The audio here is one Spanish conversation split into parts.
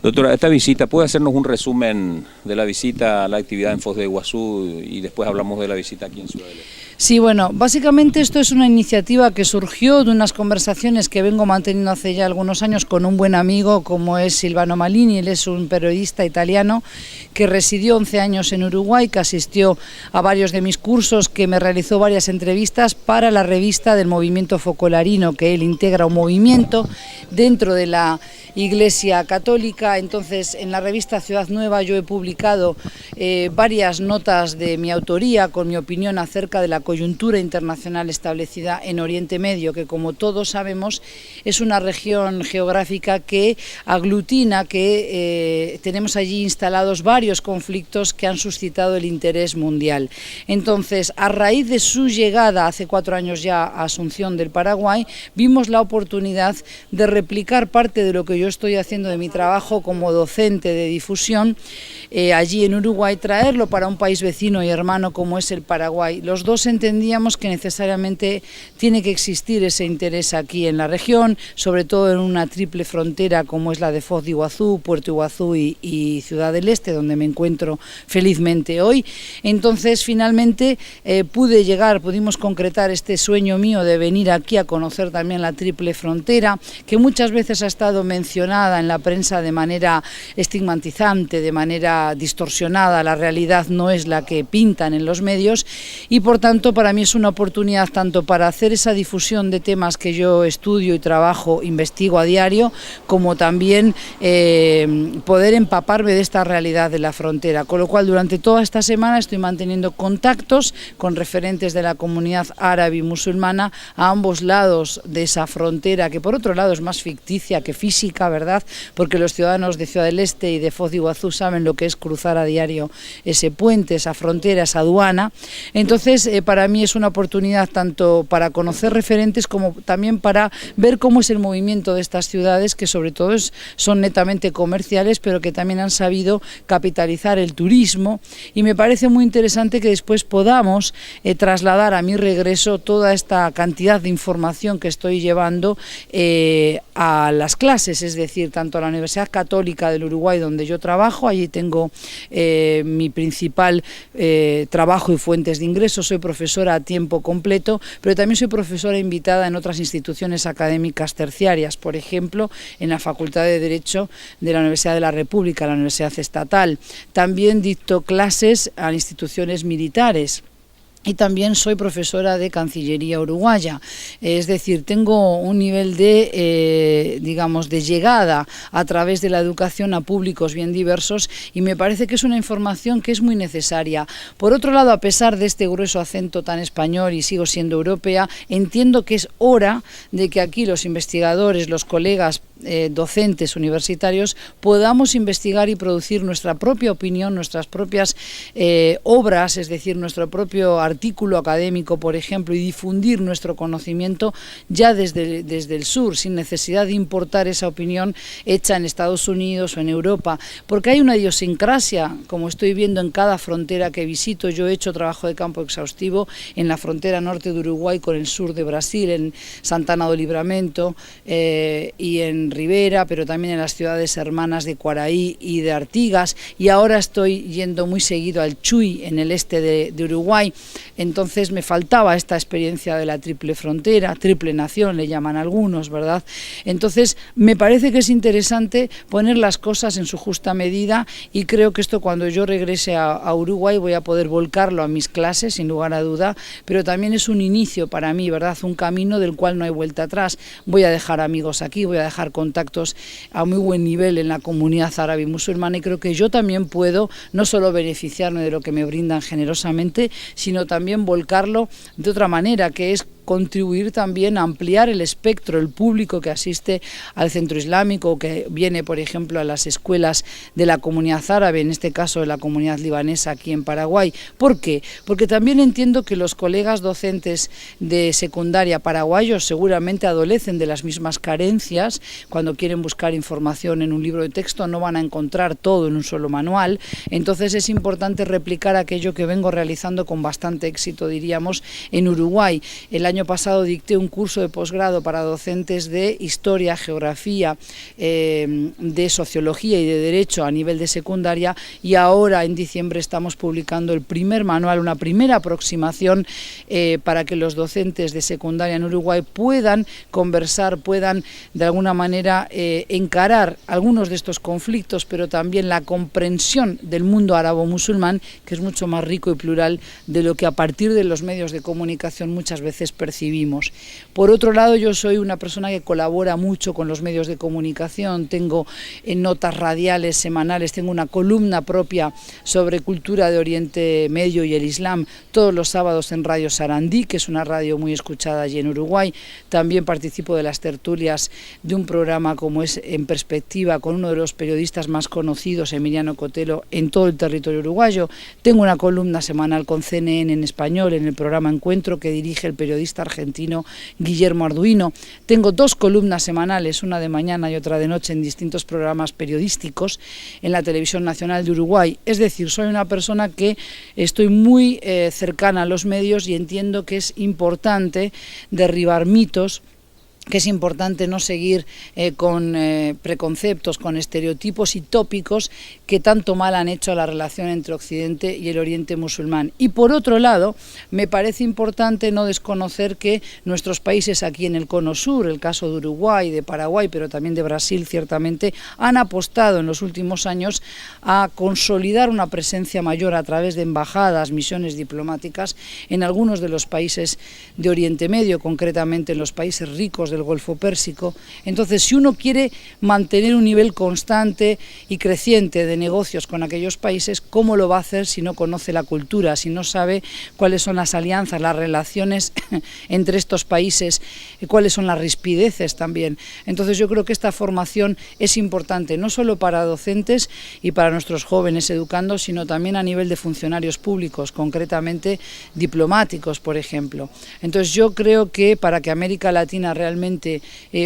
Doctora, esta visita, ¿puede hacernos un resumen de la visita a la actividad en Foz de Iguazú y después hablamos de la visita aquí en Ciudad del Este? Sí, bueno, básicamente esto es una iniciativa que surgió de unas conversaciones que vengo manteniendo hace ya algunos años con un buen amigo como es Silvano Malini. Él es un periodista italiano que residió 11 años en Uruguay, que asistió a varios de mis cursos, que me realizó varias entrevistas para la revista del movimiento focolarino, que él integra un movimiento dentro de la Iglesia Católica. Entonces, en la revista Ciudad Nueva yo he publicado varias notas de mi autoría con mi opinión acerca de la coyuntura internacional establecida en Oriente Medio, que como todos sabemos es una región geográfica que aglutina, que tenemos allí instalados varios conflictos que han suscitado el interés mundial. Entonces, a raíz de su llegada hace 4 años ya a Asunción del Paraguay, vimos la oportunidad de replicar parte de lo que yo estoy haciendo de mi trabajo como docente de difusión allí en Uruguay, traerlo para un país vecino y hermano como es el Paraguay. Los dos entendíamos que necesariamente tiene que existir ese interés aquí en la región, sobre todo en una triple frontera como es la de Foz de Iguazú, Puerto Iguazú y Ciudad del Este, donde me encuentro felizmente hoy. Entonces, finalmente pudimos concretar este sueño mío de venir aquí a conocer también la triple frontera, que muchas veces ha estado mencionada en la prensa de manera estigmatizante, de manera distorsionada. La realidad no es la que pintan en los medios y por tanto para mí es una oportunidad tanto para hacer esa difusión de temas que yo estudio y trabajo, investigo a diario, como también poder empaparme de esta realidad de la frontera, con lo cual durante toda esta semana estoy manteniendo contactos con referentes de la comunidad árabe y musulmana a ambos lados de esa frontera, que por otro lado es más ficticia que física, ¿verdad? Porque los ciudadanos de Ciudad del Este y de Foz de Iguazú saben lo que es cruzar a diario ese puente, esa frontera, esa aduana. Entonces, para mí es una oportunidad tanto para conocer referentes como también para ver cómo es el movimiento de estas ciudades, que sobre todo son netamente comerciales, pero que también han sabido capitalizar el turismo, y me parece muy interesante que después podamos trasladar a mi regreso toda esta cantidad de información que estoy llevando a las clases, es decir, tanto a la Universidad Católica del Uruguay, donde yo trabajo, allí tengo mi principal trabajo y fuentes de ingresos, soy profesora a tiempo completo, pero también soy profesora invitada en otras instituciones académicas terciarias, por ejemplo, en la Facultad de Derecho de la Universidad de la República, la Universidad Estatal. También dicto clases a instituciones militares. Y también soy profesora de Cancillería uruguaya, es decir, tengo un nivel de, digamos, de llegada a través de la educación a públicos bien diversos, y me parece que es una información que es muy necesaria. Por otro lado, a pesar de este grueso acento tan español y sigo siendo europea, entiendo que es hora de que aquí los investigadores, los colegas docentes universitarios, podamos investigar y producir nuestra propia opinión, nuestras propias obras, es decir, nuestro propio artículo académico, por ejemplo, y difundir nuestro conocimiento ya desde el sur, sin necesidad de importar esa opinión hecha en Estados Unidos o en Europa, porque hay una idiosincrasia, como estoy viendo en cada frontera que visito. Yo he hecho trabajo de campo exhaustivo en la frontera norte de Uruguay con el sur de Brasil, en Santana do Livramento y en Rivera, pero también en las ciudades hermanas de Quaraí y de Artigas, y ahora estoy yendo muy seguido al Chuy, en el este de Uruguay. Entonces me faltaba esta experiencia de la triple frontera, triple nación le llaman algunos, ¿verdad? Entonces me parece que es interesante poner las cosas en su justa medida, y creo que esto, cuando yo regrese a Uruguay, voy a poder volcarlo a mis clases sin lugar a duda, pero también es un inicio para mí, ¿verdad? Un camino del cual no hay vuelta atrás. Voy a dejar amigos aquí, voy a dejar contactos a muy buen nivel en la comunidad árabe y musulmana, y creo que yo también puedo no solo beneficiarme de lo que me brindan generosamente, sino también volcarlo de otra manera, que es contribuir también a ampliar el espectro, el público que asiste al centro islámico, que viene, por ejemplo, a las escuelas de la comunidad árabe, en este caso de la comunidad libanesa aquí en Paraguay. ¿Por qué? Porque también entiendo que los colegas docentes de secundaria paraguayos seguramente adolecen de las mismas carencias. Cuando quieren buscar información en un libro de texto no van a encontrar todo en un solo manual, entonces es importante replicar aquello que vengo realizando con bastante éxito, diríamos, en Uruguay. El año año pasado dicté un curso de posgrado para docentes de historia, geografía, de sociología y de derecho a nivel de secundaria, y ahora en diciembre estamos publicando el primer manual, una primera aproximación para que los docentes de secundaria en Uruguay puedan conversar, puedan de alguna manera encarar algunos de estos conflictos, pero también la comprensión del mundo árabo-musulmán, que es mucho más rico y plural de lo que a partir de los medios de comunicación muchas veces percibimos. Por otro lado, yo soy una persona que colabora mucho con los medios de comunicación, tengo notas radiales semanales, tengo una columna propia sobre cultura de Oriente Medio y el Islam todos los sábados en Radio Sarandí, que es una radio muy escuchada allí en Uruguay. También participo de las tertulias de un programa como es En Perspectiva, con uno de los periodistas más conocidos, Emiliano Cotelo, en todo el territorio uruguayo. Tengo una columna semanal con CNN en español en el programa Encuentro, que dirige el periodista argentino Guillermo Arduino. Tengo 2 columnas semanales, una de mañana y otra de noche, en distintos programas periodísticos en la Televisión Nacional de Uruguay. Es decir, soy una persona que estoy muy cercana a los medios y entiendo que es importante derribar mitos, que es importante no seguir con preconceptos, con estereotipos y tópicos que tanto mal han hecho a la relación entre Occidente y el Oriente musulmán. Y por otro lado, me parece importante no desconocer que nuestros países aquí en el Cono Sur, el caso de Uruguay, de Paraguay, pero también de Brasil ciertamente, han apostado en los últimos años a consolidar una presencia mayor a través de embajadas, misiones diplomáticas en algunos de los países de Oriente Medio, concretamente en los países ricos del Golfo Pérsico. Entonces, si uno quiere mantener un nivel constante y creciente de negocios con aquellos países, ¿cómo lo va a hacer si no conoce la cultura, si no sabe cuáles son las alianzas, las relaciones entre estos países, cuáles son las rispideces también? Entonces, yo creo que esta formación es importante, no solo para docentes y para nuestros jóvenes educandos, sino también a nivel de funcionarios públicos, concretamente diplomáticos, por ejemplo. Entonces, yo creo que para que América Latina realmente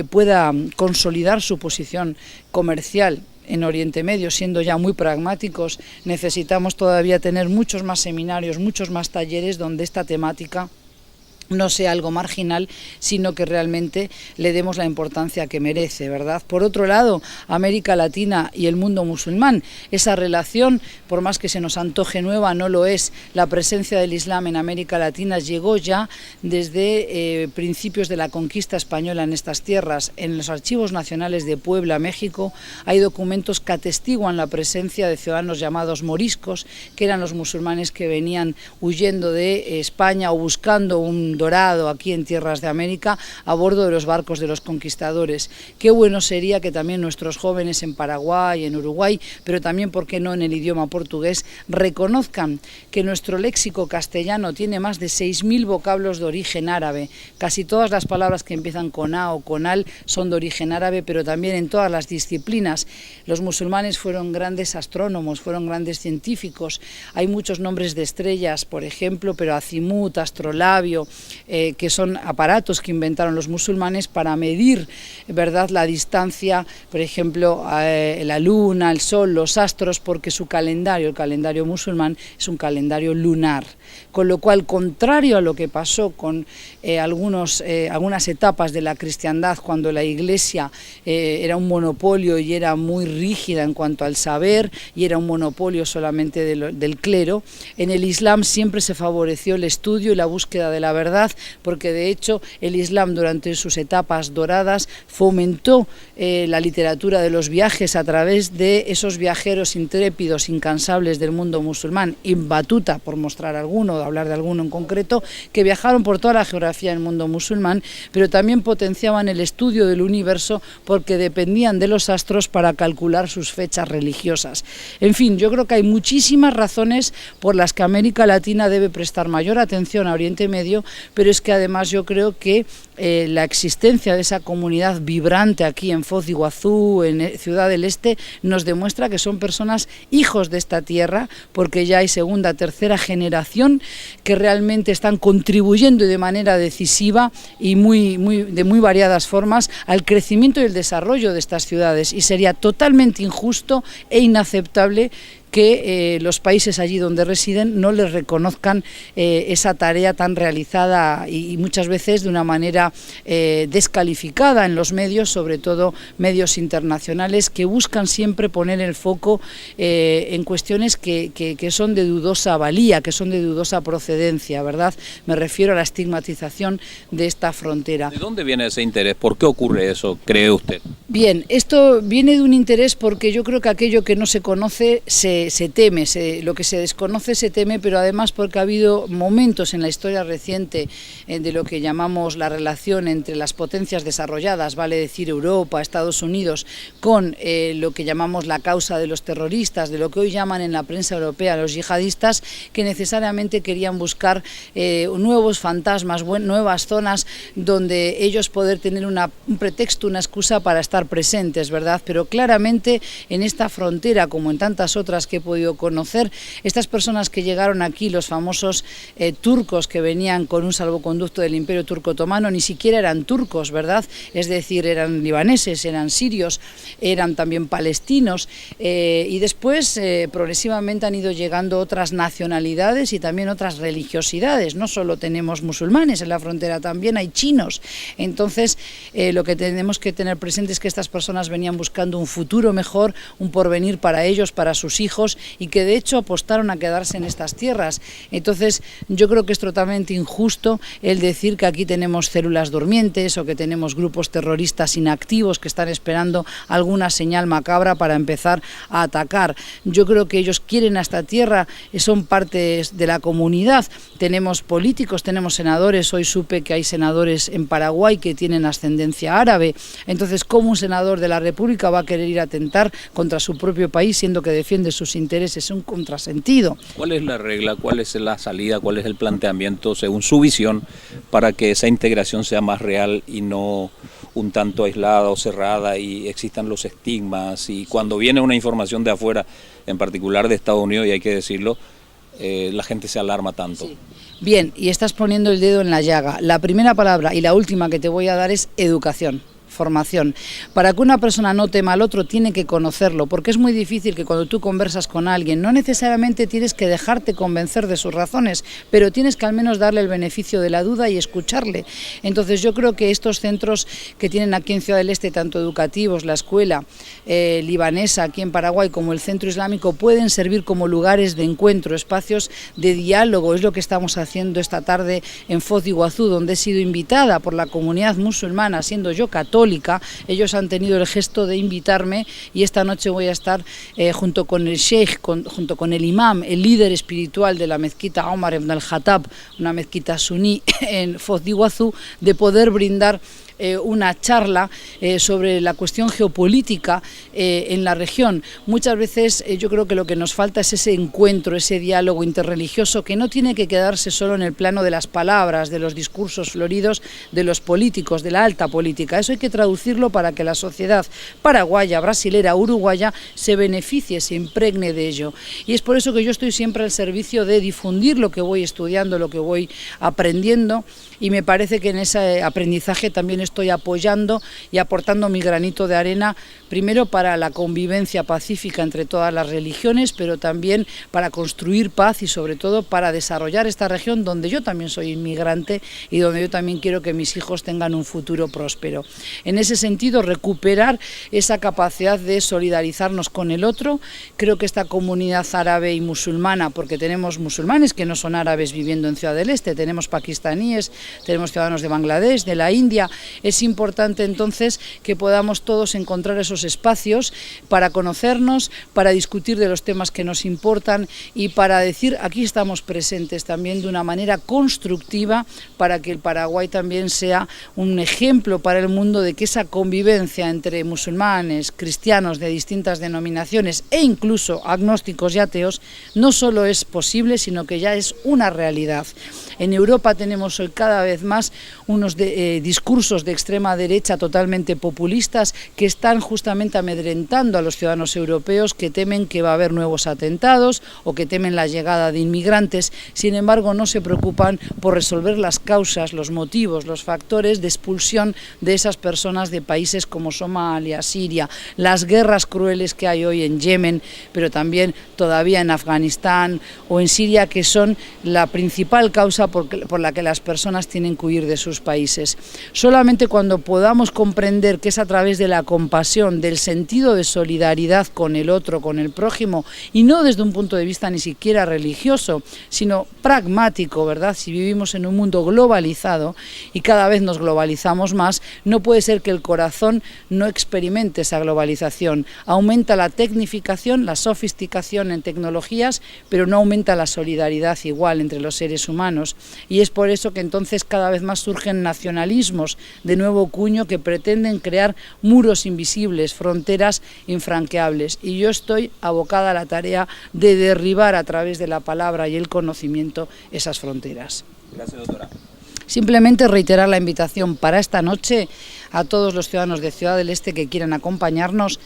pueda consolidar su posición comercial en Oriente Medio, siendo ya muy pragmáticos, necesitamos todavía tener muchos más seminarios, muchos más talleres donde esta temática no sea algo marginal, sino que realmente le demos la importancia que merece, ¿verdad? Por otro lado, América Latina y el mundo musulmán, esa relación, por más que se nos antoje nueva, no lo es. La presencia del Islam en América Latina llegó ya desde principios de la conquista española en estas tierras. En los archivos nacionales de Puebla, México, hay documentos que atestiguan la presencia de ciudadanos llamados moriscos, que eran los musulmanes que venían huyendo de España o buscando un dorado aquí en tierras de América a bordo de los barcos de los conquistadores. Qué bueno sería que también nuestros jóvenes en Paraguay, en Uruguay, pero también, ¿por qué no?, en el idioma portugués, reconozcan que nuestro léxico castellano tiene más de 6.000 vocablos de origen árabe. Casi todas las palabras que empiezan con A o con al son de origen árabe, pero también en todas las disciplinas. Los musulmanes fueron grandes astrónomos, fueron grandes científicos. Hay muchos nombres de estrellas, por ejemplo, pero azimut, astrolabio, que son aparatos que inventaron los musulmanes para medir, ¿verdad?, la distancia, por ejemplo, la luna, el sol, los astros, porque su calendario, el calendario musulmán, es un calendario lunar. Con lo cual, contrario a lo que pasó con algunas etapas de la cristiandad, cuando la Iglesia era un monopolio y era muy rígida en cuanto al saber y era un monopolio solamente del clero, en el Islam siempre se favoreció el estudio y la búsqueda de la verdad, porque de hecho el Islam durante sus etapas doradas fomentó la literatura de los viajes a través de esos viajeros intrépidos, incansables del mundo musulmán, Ibn Battuta, por mostrar alguno, hablar de alguno en concreto, que viajaron por toda la geografía del mundo musulmán, pero también potenciaban el estudio del universo porque dependían de los astros para calcular sus fechas religiosas. En fin, yo creo que hay muchísimas razones por las que América Latina debe prestar mayor atención a Oriente Medio, pero es que además yo creo que la existencia de esa comunidad vibrante aquí en Foz de Iguazú, en Ciudad del Este, nos demuestra que son personas hijos de esta tierra, porque ya hay segunda, tercera generación que realmente están contribuyendo de manera decisiva y de muy variadas formas al crecimiento y el desarrollo de estas ciudades, y sería totalmente injusto e inaceptable que los países allí donde residen no les reconozcan esa tarea tan realizada y muchas veces de una manera descalificada en los medios, sobre todo medios internacionales, que buscan siempre poner el foco en cuestiones que son de dudosa valía, que son de dudosa procedencia, ¿verdad? Me refiero a la estigmatización de esta frontera. ¿De dónde viene ese interés? ¿Por qué ocurre eso, cree usted? Bien, esto viene de un interés porque yo creo que aquello que no se conoce se teme, lo que se desconoce se teme, pero además porque ha habido momentos en la historia reciente de lo que llamamos la relación entre las potencias desarrolladas, vale decir Europa, Estados Unidos, con lo que llamamos la causa de los terroristas, de lo que hoy llaman en la prensa europea los yihadistas, que necesariamente querían buscar nuevos fantasmas, nuevas zonas donde ellos poder tener un pretexto, una excusa para estar presentes, ¿verdad? Pero claramente en esta frontera, como en tantas otras que he podido conocer, estas personas que llegaron aquí, los famosos turcos que venían con un salvoconducto del Imperio Turco Otomano, ni siquiera eran turcos, ¿verdad? Es decir, eran libaneses, eran sirios, eran también palestinos, y después progresivamente han ido llegando otras nacionalidades y también otras religiosidades. No solo tenemos musulmanes en la frontera, también hay chinos. Entonces, lo que tenemos que tener presente es que estas personas venían buscando un futuro mejor, un porvenir para ellos, para sus hijos, y que de hecho apostaron a quedarse en estas tierras. Entonces, yo creo que es totalmente injusto el decir que aquí tenemos células durmientes o que tenemos grupos terroristas inactivos que están esperando alguna señal macabra para empezar a atacar. Yo creo que ellos quieren a esta tierra, son parte de la comunidad. Tenemos políticos, tenemos senadores. Hoy supe que hay senadores en Paraguay que tienen ascendencia árabe. Entonces, ¿cómo un senador de la República va a querer ir a atentar contra su propio país siendo que defiende sus intereses? Es un contrasentido. ¿Cuál es la regla, cuál es la salida, cuál es el planteamiento, según su visión, para que esa integración sea más real y no un tanto aislada o cerrada y existan los estigmas? Y cuando viene una información de afuera, en particular de Estados Unidos, y hay que decirlo, la gente se alarma tanto. Sí. Bien, y estás poniendo el dedo en la llaga. La primera palabra y la última que te voy a dar es educación. Formación. Para que una persona no tema al otro tiene que conocerlo, porque es muy difícil que cuando tú conversas con alguien, no necesariamente tienes que dejarte convencer de sus razones, pero tienes que al menos darle el beneficio de la duda y escucharle. Entonces yo creo que estos centros que tienen aquí en Ciudad del Este, tanto educativos, la escuela libanesa aquí en Paraguay como el centro islámico, pueden servir como lugares de encuentro, espacios de diálogo. Es lo que estamos haciendo esta tarde en Foz de Iguazú, donde he sido invitada por la comunidad musulmana, siendo yo católica. Ellos han tenido el gesto de invitarme y esta noche voy a estar junto con el sheikh, junto con el imam, el líder espiritual de la mezquita Omar ibn al-Khattab, una mezquita suní en Foz de Iguazú, de poder brindar una charla sobre la cuestión geopolítica en la región. Muchas veces yo creo que lo que nos falta es ese encuentro, ese diálogo interreligioso que no tiene que quedarse solo en el plano de las palabras, de los discursos floridos de los políticos, de la alta política. Eso hay que traducirlo para que la sociedad paraguaya, brasilera, uruguaya se beneficie, se impregne de ello. Y es por eso que yo estoy siempre al servicio de difundir lo que voy estudiando, lo que voy aprendiendo, y me parece que en ese aprendizaje también estoy apoyando y aportando mi granito de arena, primero para la convivencia pacífica entre todas las religiones, pero también para construir paz y sobre todo para desarrollar esta región donde yo también soy inmigrante y donde yo también quiero que mis hijos tengan un futuro próspero. En ese sentido, recuperar esa capacidad de solidarizarnos con el otro. Creo que esta comunidad árabe y musulmana, porque tenemos musulmanes que no son árabes viviendo en Ciudad del Este, tenemos pakistaníes, tenemos ciudadanos de Bangladesh, de la India. Es importante entonces que podamos todos encontrar esos espacios para conocernos, para discutir de los temas que nos importan y para decir aquí estamos presentes también de una manera constructiva para que el Paraguay también sea un ejemplo para el mundo de que esa convivencia entre musulmanes, cristianos de distintas denominaciones e incluso agnósticos y ateos no solo es posible, sino que ya es una realidad. En Europa tenemos hoy cada vez más unos discursos grupos de extrema derecha totalmente populistas que están justamente amedrentando a los ciudadanos europeos, que temen que va a haber nuevos atentados o que temen la llegada de inmigrantes. Sin embargo, no se preocupan por resolver las causas, los motivos, los factores de expulsión de esas personas de países como Somalia, Siria, las guerras crueles que hay hoy en Yemen, pero también todavía en Afganistán o en Siria, que son la principal causa por la que las personas tienen que huir de sus países. Solamente cuando podamos comprender que es a través de la compasión, del sentido de solidaridad con el otro, con el prójimo, y no desde un punto de vista ni siquiera religioso, sino pragmático, ¿verdad? Si vivimos en un mundo globalizado y cada vez nos globalizamos más, no puede ser que el corazón no experimente esa globalización. Aumenta la tecnificación, la sofisticación en tecnologías, pero no aumenta la solidaridad igual entre los seres humanos. Y es por eso que entonces cada vez más surgen nacionalismos de nuevo cuño que pretenden crear muros invisibles, fronteras infranqueables. Y yo estoy abocada a la tarea de derribar a través de la palabra y el conocimiento esas fronteras. Gracias, doctora. Simplemente reiterar la invitación para esta noche a todos los ciudadanos de Ciudad del Este que quieran acompañarnos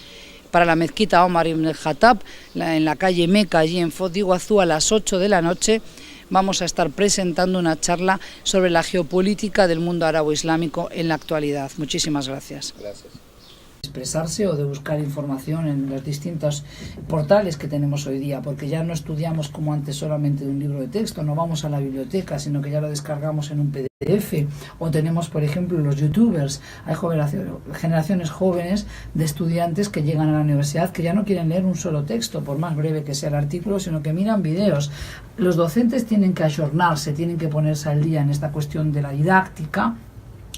para la mezquita Omar ibn el-Khattab, en la calle Meca, allí en Foz de Iguazú, a las 8 de la noche. Vamos a estar presentando una charla sobre la geopolítica del mundo árabe-islámico en la actualidad. Muchísimas gracias. Gracias. Expresarse o de buscar información en los distintos portales que tenemos hoy día, porque ya no estudiamos como antes solamente de un libro de texto, no vamos a la biblioteca, sino que ya lo descargamos en un PDF, o tenemos, por ejemplo, los youtubers. Hay generaciones jóvenes de estudiantes que llegan a la universidad que ya no quieren leer un solo texto, por más breve que sea el artículo, sino que miran videos. Los docentes tienen que ayornarse, tienen que ponerse al día en esta cuestión de la didáctica,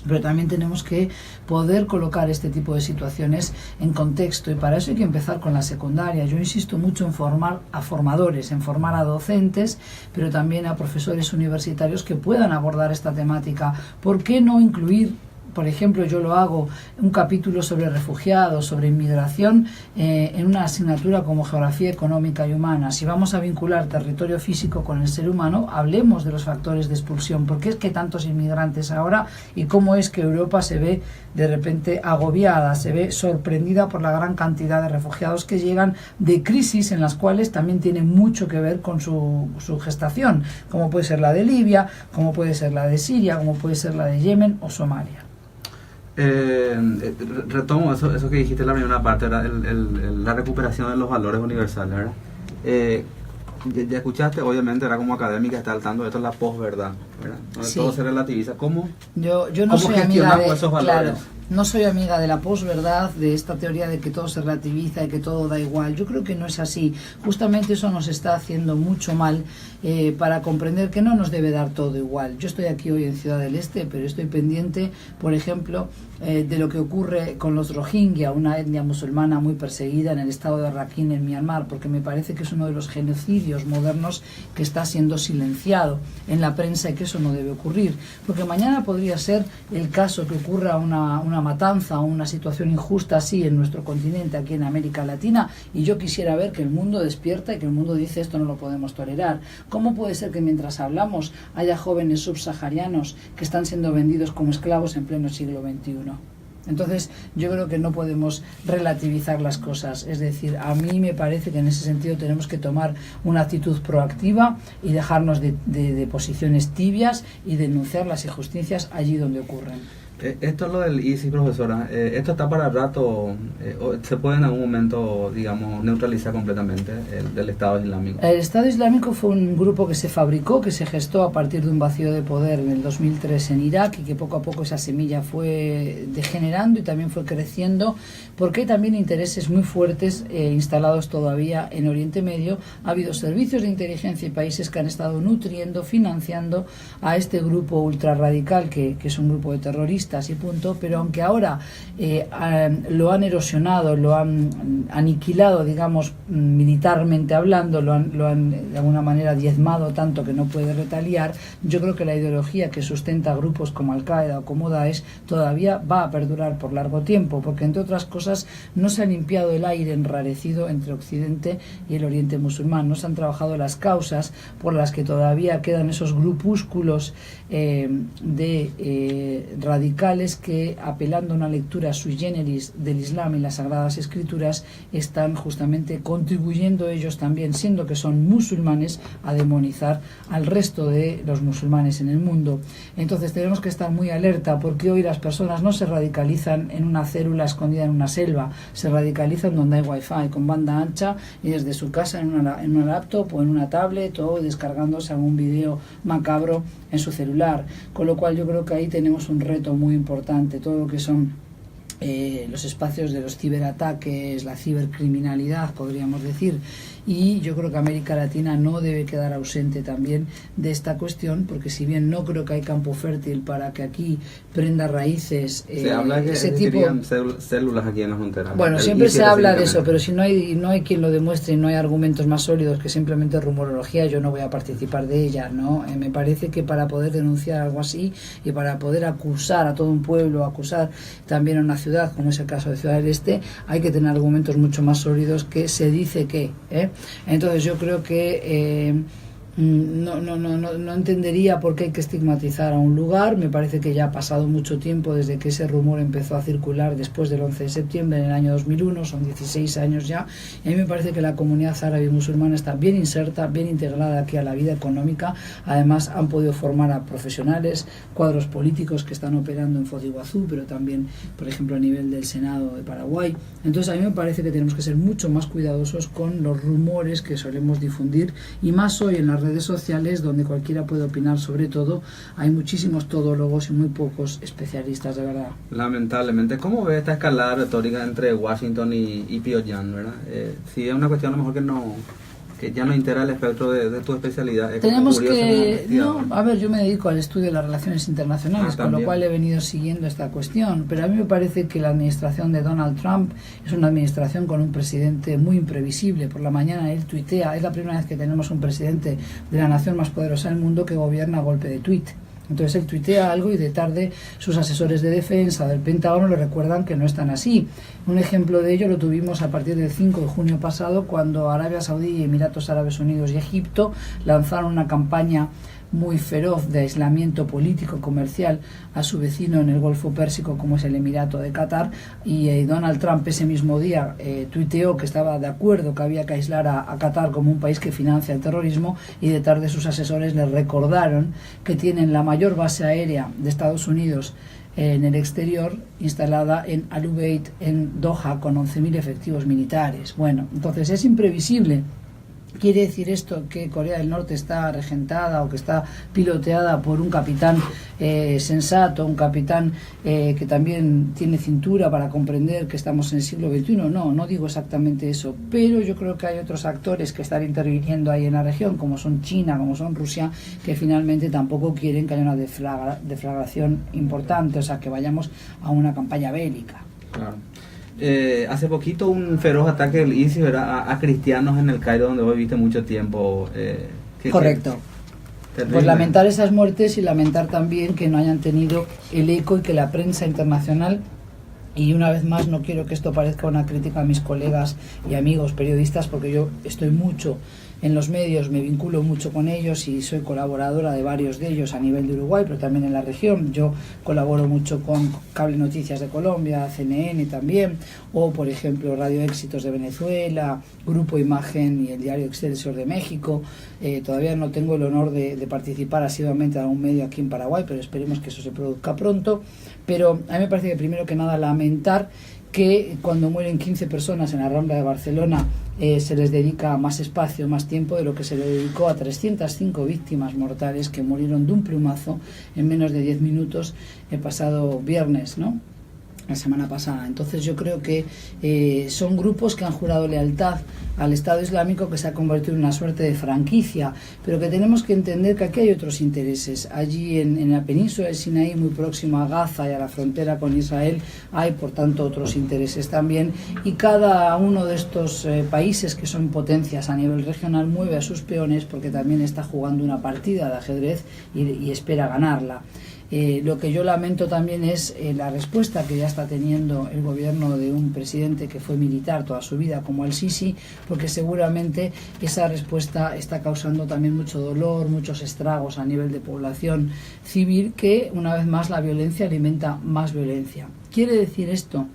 pero también tenemos que poder colocar este tipo de situaciones en contexto, y para eso hay que empezar con la secundaria. Yo insisto mucho en formar a formadores, en formar a docentes, pero también a profesores universitarios que puedan abordar esta temática. ¿Por qué no incluir, por ejemplo, yo lo hago, un capítulo sobre refugiados, sobre inmigración, en una asignatura como Geografía Económica y Humana? Si vamos a vincular territorio físico con el ser humano, hablemos de los factores de expulsión. ¿Por qué es que tantos inmigrantes ahora? ¿Y cómo es que Europa se ve de repente agobiada, se ve sorprendida por la gran cantidad de refugiados que llegan de crisis en las cuales también tiene mucho que ver con su gestación, como puede ser la de Libia, como puede ser la de Siria, como puede ser la de Yemen o Somalia? Retomo eso que dijiste en la primera parte, era la recuperación de los valores universales, ¿verdad? Ya escuchaste, obviamente, era como académica, está al tanto de esto, es la posverdad, ¿verdad? Donde sí, todo se relativiza. ¿Cómo yo no ¿cómo soy gestionamos amiga de, esos valores? Claro, no soy amiga de la posverdad, de esta teoría de que todo se relativiza y que todo da igual. Yo creo que no es así. Justamente eso nos está haciendo mucho mal para comprender que no nos debe dar todo igual. Yo estoy aquí hoy en Ciudad del Este, pero estoy pendiente, por ejemplo, de lo que ocurre con los Rohingya, una etnia musulmana muy perseguida en el estado de Rakhine, en Myanmar, porque me parece que es uno de los genocidios modernos que está siendo silenciado en la prensa, y que eso no debe ocurrir, porque mañana podría ser el caso que ocurra una matanza o una situación injusta así en nuestro continente, aquí en América Latina, y yo quisiera ver que el mundo despierta y que el mundo dice: esto no lo podemos tolerar. ¿Cómo puede ser que mientras hablamos haya jóvenes subsaharianos que están siendo vendidos como esclavos en pleno siglo XXI? Entonces, yo creo que no podemos relativizar las cosas. Es decir, a mí me parece que en ese sentido tenemos que tomar una actitud proactiva y dejarnos de posiciones tibias y denunciar las injusticias allí donde ocurren. Esto es lo del ISIS, profesora. Esto está para rato. ¿Se puede en algún momento, digamos, neutralizar completamente del Estado Islámico? El Estado Islámico fue un grupo que se fabricó, que se gestó a partir de un vacío de poder en el 2003 en Irak, y que poco a poco esa semilla fue degenerando y también fue creciendo, porque hay también intereses muy fuertes instalados todavía en Oriente Medio. Ha habido servicios de inteligencia y países que han estado nutriendo, financiando a este grupo ultrarradical, que es un grupo de terroristas y punto, pero aunque ahora lo han erosionado, lo han aniquilado, digamos, militarmente hablando, lo han de alguna manera diezmado tanto que no puede retaliar, yo creo que la ideología que sustenta grupos como Al-Qaeda o como Daesh todavía va a perdurar por largo tiempo, porque entre otras cosas no se ha limpiado el aire enrarecido entre Occidente y el Oriente musulmán, no se han trabajado las causas por las que todavía quedan esos grupúsculos de radicales radicales que, apelando a una lectura sui generis del Islam y las Sagradas Escrituras, están justamente contribuyendo ellos también, siendo que son musulmanes, a demonizar al resto de los musulmanes en el mundo. Entonces tenemos que estar muy alerta, porque hoy las personas no se radicalizan en una célula escondida en una selva, se radicalizan donde hay wifi, con banda ancha, y desde su casa en una laptop o en una tablet, o descargándose algún vídeo macabro en su celular. Con lo cual yo creo que ahí tenemos un reto muy importante, todo lo que son los espacios de los ciberataques, la cibercriminalidad, podríamos decir. Y yo creo que América Latina no debe quedar ausente también de esta cuestión, porque si bien no creo que hay campo fértil para que aquí prenda raíces se habla que ese tipo células aquí en la frontera. Bueno, siempre se habla de eso, pero si no hay quien lo demuestre y no hay argumentos más sólidos que simplemente rumorología, yo no voy a participar de ella, ¿no? Me parece que para poder denunciar algo así y para poder acusar a todo un pueblo, acusar también a una ciudad, como es el caso de Ciudad del Este, hay que tener argumentos mucho más sólidos que se dice que, Entonces yo creo que no entendería por qué hay que estigmatizar a un lugar. Me parece que ya ha pasado mucho tiempo desde que ese rumor empezó a circular después del 11 de septiembre en el año 2001, son 16 años ya, y a mí me parece que la comunidad árabe y musulmana está bien inserta, bien integrada aquí a la vida económica. Además han podido formar a profesionales, cuadros políticos que están operando en Foz de Iguazú, pero también, por ejemplo, a nivel del Senado de Paraguay. Entonces a mí me parece que tenemos que ser mucho más cuidadosos con los rumores que solemos difundir, y más hoy en las redes sociales, donde cualquiera puede opinar sobre todo. Hay muchísimos todólogos y muy pocos especialistas, de verdad. Lamentablemente. ¿Cómo ves esta escalada retórica entre Washington y Pyongyang, verdad? Si es una cuestión a lo mejor que ya no integra el espectro de tu especialidad. Tenemos que... No, a ver, yo me dedico al estudio de las relaciones internacionales, con lo cual he venido siguiendo esta cuestión, pero a mí me parece que la administración de Donald Trump es una administración con un presidente muy imprevisible. Por la mañana él tuitea, es la primera vez que tenemos un presidente de la nación más poderosa del mundo que gobierna a golpe de tuit. Entonces él tuitea algo y de tarde sus asesores de defensa del Pentágono le recuerdan que no están así. Un ejemplo de ello lo tuvimos a partir del 5 de junio pasado, cuando Arabia Saudí, Emiratos Árabes Unidos y Egipto lanzaron una campaña muy feroz de aislamiento político comercial a su vecino en el Golfo Pérsico, como es el Emirato de Qatar, y Donald Trump ese mismo día tuiteó que estaba de acuerdo que había que aislar a Qatar como un país que financia el terrorismo, y de tarde sus asesores le recordaron que tienen la mayor base aérea de Estados Unidos en el exterior, instalada en Al Ubaid, en Doha, con 11.000 efectivos militares. Bueno, entonces es imprevisible. ¿Quiere decir esto que Corea del Norte está regentada o que está piloteada por un capitán sensato, un capitán que también tiene cintura para comprender que estamos en el siglo XXI? No digo exactamente eso, pero yo creo que hay otros actores que están interviniendo ahí en la región, como son China, como son Rusia, que finalmente tampoco quieren que haya una deflagración importante, o sea, que vayamos a una campaña bélica. Claro. Hace poquito un feroz ataque del ISIS a cristianos en el Cairo, donde vos viviste mucho tiempo. Correcto. Pues lamentar esas muertes y lamentar también que no hayan tenido el eco y que la prensa internacional, y una vez más no quiero que esto parezca una crítica a mis colegas y amigos periodistas, porque yo estoy mucho en los medios, me vinculo mucho con ellos y soy colaboradora de varios de ellos a nivel de Uruguay, pero también en la región. Yo colaboro mucho con Cable Noticias de Colombia, CNN también, o por ejemplo Radio Éxitos de Venezuela, Grupo Imagen y el Diario Excelsior de México. Todavía no tengo el honor de participar asiduamente en algún medio aquí en Paraguay, pero esperemos que eso se produzca pronto. Pero a mí me parece que primero que nada lamentar que cuando mueren 15 personas en la Rambla de Barcelona se les dedica más espacio, más tiempo de lo que se le dedicó a 305 víctimas mortales que murieron de un plumazo en menos de 10 minutos el pasado viernes, ¿no? La semana pasada. Entonces yo creo que son grupos que han jurado lealtad al Estado Islámico, que se ha convertido en una suerte de franquicia, pero que tenemos que entender que aquí hay otros intereses. Allí en la península del Sinaí, muy próximo a Gaza y a la frontera con Israel, hay por tanto otros intereses también, y cada uno de estos países que son potencias a nivel regional mueve a sus peones porque también está jugando una partida de ajedrez y espera ganarla. Lo que yo lamento también es la respuesta que ya está teniendo el gobierno de un presidente que fue militar toda su vida como al-Sisi, porque seguramente esa respuesta está causando también mucho dolor, muchos estragos a nivel de población civil, que una vez más la violencia alimenta más violencia. ¿Quiere decir esto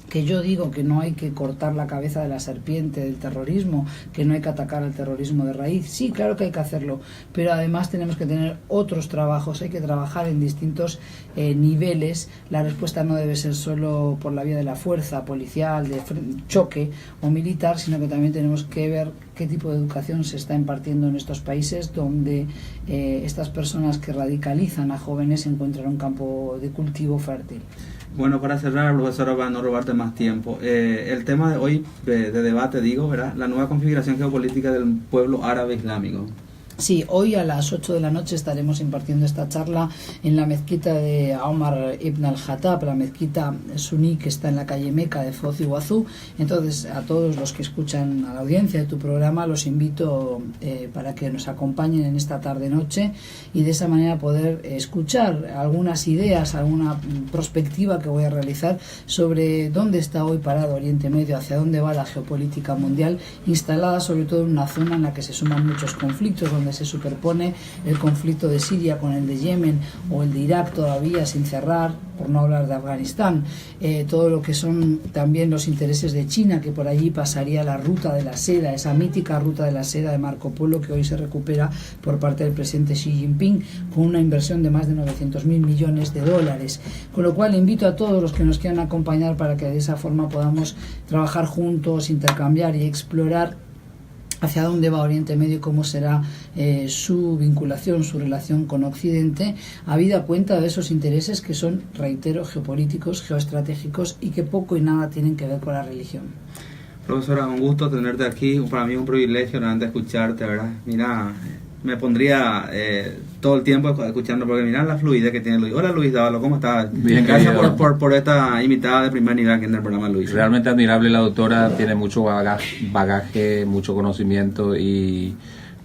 que yo digo que no hay que cortar la cabeza de la serpiente del terrorismo, que no hay que atacar al terrorismo de raíz? Sí, claro que hay que hacerlo, pero además tenemos que tener otros trabajos, hay que trabajar en distintos niveles. La respuesta no debe ser solo por la vía de la fuerza policial, de choque o militar, sino que también tenemos que ver qué tipo de educación se está impartiendo en estos países donde estas personas que radicalizan a jóvenes encuentran un campo de cultivo fértil. Bueno, para cerrar, profesora, para no robarte más tiempo, el tema de hoy de debate, digo, ¿verdad? La nueva configuración geopolítica del pueblo árabe islámico. Sí, hoy a las 8 de la noche estaremos impartiendo esta charla en la mezquita de Omar ibn al-Khattab, la mezquita suní que está en la calle Meca de Foz y Guazú. Entonces, a todos los que escuchan a la audiencia de tu programa, los invito para que nos acompañen en esta tarde-noche y de esa manera poder escuchar algunas ideas, alguna perspectiva que voy a realizar sobre dónde está hoy parado Oriente Medio, hacia dónde va la geopolítica mundial, instalada sobre todo en una zona en la que se suman muchos conflictos, donde se superpone el conflicto de Siria con el de Yemen o el de Irak todavía sin cerrar, por no hablar de Afganistán, todo lo que son también los intereses de China, que por allí pasaría la ruta de la seda, esa mítica ruta de la seda de Marco Polo, que hoy se recupera por parte del presidente Xi Jinping con una inversión de más de 900.000 millones de dólares. Con lo cual invito a todos los que nos quieran acompañar para que de esa forma podamos trabajar juntos, intercambiar y explorar hacia dónde va Oriente Medio y cómo será su vinculación, su relación con Occidente, habida cuenta de esos intereses que son, reitero, geopolíticos, geoestratégicos y que poco y nada tienen que ver con la religión. Profesora, un gusto tenerte aquí, para mí un privilegio realmente escucharte, ¿verdad? Mira, me pondría todo el tiempo escuchando, porque mirá la fluidez que tiene Luis. Hola Luis Dávalo, ¿cómo estás? Bien, gracias por esta invitada de primer nivel aquí en el programa, Luis. Realmente admirable la doctora, tiene mucho bagaje, mucho conocimiento y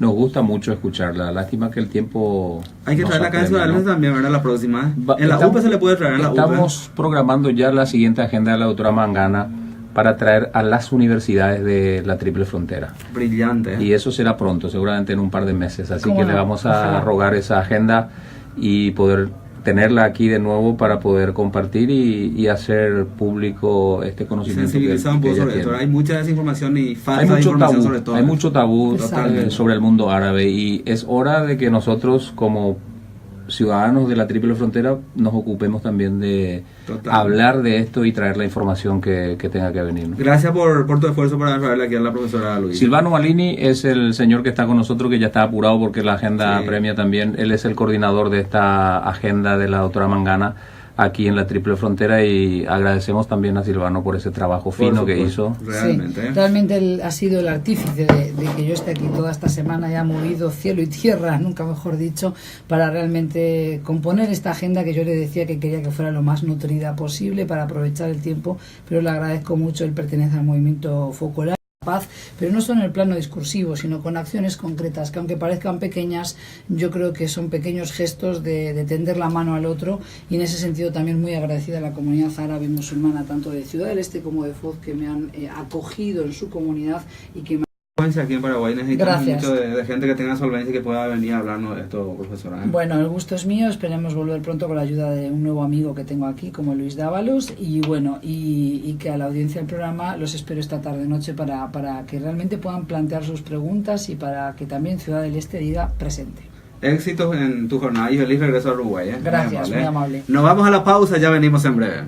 nos gusta mucho escucharla. Lástima que el tiempo... Hay que traerla acá en Ciudad Vélez también, ¿verdad? La próxima. En la estamos, UPE se le puede traer en la UPE. Estamos programando ya la siguiente agenda de la doctora Mangana para traer a las universidades de la Triple Frontera. Brillante. Y eso será pronto, seguramente en un par de meses. Así que le vamos a rogar esa agenda y poder tenerla aquí de nuevo para poder compartir y hacer público este conocimiento. Sensibilizar un poco sobre esto. Hay mucha desinformación y falta de información sobre todo. Hay mucho tabú sobre el mundo árabe y es hora de que nosotros como ciudadanos de la Triple Frontera nos ocupemos también de hablar de esto y traer la información que tenga que venir, ¿no? Gracias por tu esfuerzo para traerle aquí a la profesora Luis. Silvano Malini es el señor que está con nosotros, que ya está apurado porque la agenda premia también. Él es el coordinador de esta agenda de la doctora Mangana aquí en la Triple Frontera y agradecemos también a Silvano por ese trabajo fino que hizo. Realmente, sí, realmente él ha sido el artífice de que yo esté aquí toda esta semana y ha movido cielo y tierra, nunca mejor dicho, para realmente componer esta agenda que yo le decía que quería que fuera lo más nutrida posible para aprovechar el tiempo, pero le agradezco mucho. Él pertenece al movimiento Focolare Paz, pero no solo en el plano discursivo, sino con acciones concretas que, aunque parezcan pequeñas, yo creo que son pequeños gestos de tender la mano al otro, y en ese sentido también muy agradecida a la comunidad árabe musulmana, tanto de Ciudad del Este como de Foz, que me han acogido en su comunidad y que me... Aquí en Paraguay necesitamos mucho de gente que tenga solvencia y que pueda venir a hablarnos de esto, profesora. Bueno, el gusto es mío, esperemos volver pronto con la ayuda de un nuevo amigo que tengo aquí, como Luis Dávalos, y bueno, y que a la audiencia del programa los espero esta tarde-noche para que realmente puedan plantear sus preguntas y para que también Ciudad del Este diga presente. Éxitos en tu jornada y feliz regreso a Uruguay. Gracias, muy amable. Nos vamos a la pausa, ya venimos en breve.